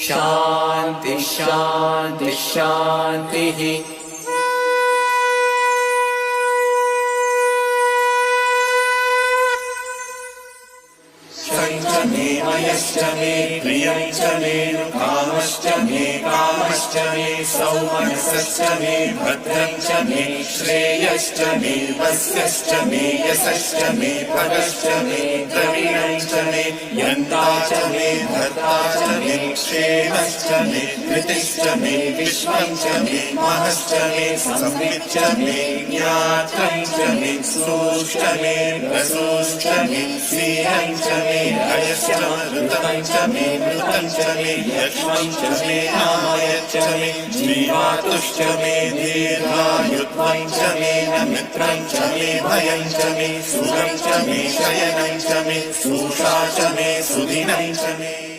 शान्ति शान्ति शान्तिः। च मे मयश्च मे प्रियं च मे कामश्च मे कामश्च मे सौमनसश्च मे भद्रं च मे श्रेयश्च मे वस्यश्च मे यशश्च मे भगश्च मे द्रविणं च मे यन्ता च मे भर्ता च मे क्षेमश्च मे कृतिश्च मे विश्वं च मे महश्च मे संविच्च मे ज्ञात्रं च मे सूश्च मे रसोश्च मे स्नेहं च मे ऋतं च मे मृतं च मे यक्ष्मं च मे नामयच्च मे जीवातुश्च मे दीर्घायुत्वं च मे मित्रं च मे भयं च मे सुखं च मे शयनं च मे सुषा च मे सुदिनं च मे।